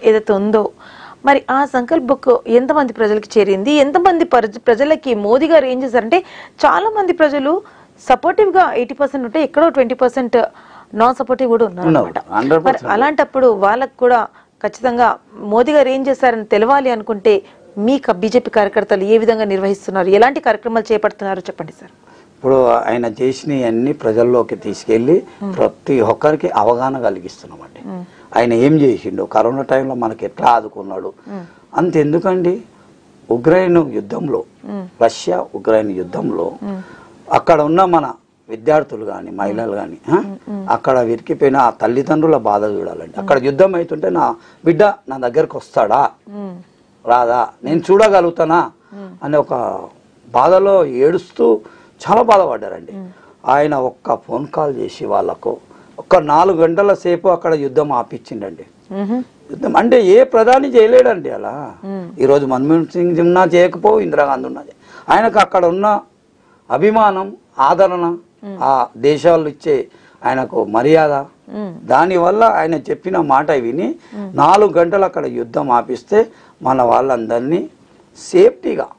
ఏదైతే ఉందో మరి ఆ సంకల్ప్ బుక్ ఎంతమంది ప్రజలకు చేరింది, ఎంతమంది ప్రజలకి మోదీ గారు ఏం చేశారంటే చాలా మంది ప్రజలు సపోర్టివ్ గా 80% ఉంటే ఎక్కడో 20% నాన్ సపోర్టివ్ కూడా ఉన్నారు. మరి అలాంటప్పుడు వాళ్ళకు కూడా ఖచ్చితంగా మోదీ గారు ఏం చేశారని తెలవాలి అనుకుంటే మీకు బీజేపీ కార్యకర్తలు ఏ విధంగా నిర్వహిస్తున్నారు, ఎలాంటి కార్యక్రమాలు చేపడుతున్నారో చెప్పండి సార్. ఇప్పుడు ఆయన చేసినవి అన్ని ప్రజల్లోకి తీసుకెళ్లి ప్రతి ఒక్కరికి అవగాహన కలిగిస్తున్నామండి. ఆయన ఏం చేసిండు, కరోనా టైంలో మనకి ఎట్లా ఆదుకున్నాడు, అంతెందుకండి ఉక్రెయిన్ యుద్ధంలో, రష్యా ఉక్రెయిన్ యుద్ధంలో అక్కడ ఉన్న మన విద్యార్థులు కానీ మహిళలు కానీ అక్కడ విరికిపోయిన ఆ తల్లిదండ్రుల బాధ చూడాలండి. అక్కడ యుద్ధం అవుతుంటే నా బిడ్డ నా దగ్గరకు వస్తాడా రాదా, నేను చూడగలుగుతానా అనే ఒక బాధలో ఏడుస్తూ చాలా బాధపడ్డారండి. ఆయన ఒక్క ఫోన్ కాల్ చేసి వాళ్ళకు ఒక్క 4 గంటల సేపు అక్కడ యుద్ధం ఆపిచ్చిండండి. యుద్ధం అంటే ఏ ప్రధాని చేయలేడండి అలా. ఈరోజు మన్మోహన్ సింగ్ ఉన్నా చేయకపోవు, ఇందిరాగాంధీ ఉన్నది. ఆయనకు అక్కడ ఉన్న అభిమానం, ఆదరణ, ఆ దేశాలు ఇచ్చే ఆయనకు మర్యాద, దానివల్ల ఆయన చెప్పిన మాట విని 4 గంటలు అక్కడ యుద్ధం ఆపిస్తే మన వాళ్ళందరినీ సేఫ్టీగా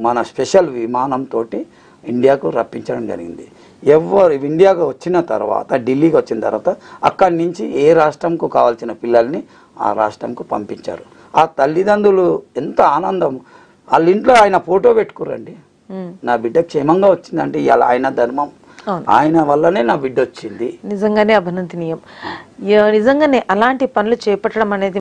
మన స్పెషల్ విమానంతో ఇండియాకు రప్పించడం జరిగింది. ఎవరు ఇండియాకు వచ్చిన తర్వాత, ఢిల్లీకి వచ్చిన తర్వాత అక్కడి నుంచి ఏ రాష్ట్రంకు కావాల్సిన పిల్లల్ని ఆ రాష్ట్రంకు పంపించారు. ఆ తల్లిదండ్రులు ఎంత ఆనందం, వాళ్ళ ఇంట్లో ఆయన ఫోటో పెట్టుకురండి. నా బిడ్డ క్షేమంగా వచ్చిందంటే ఇలా ఆయన ధర్మం, ఆయన వల్లనే నా బిడ్డ వచ్చింది. నిజంగానే అభినందనీయం. నిజంగానే అలాంటి పనులు చేపట్టడం అనేది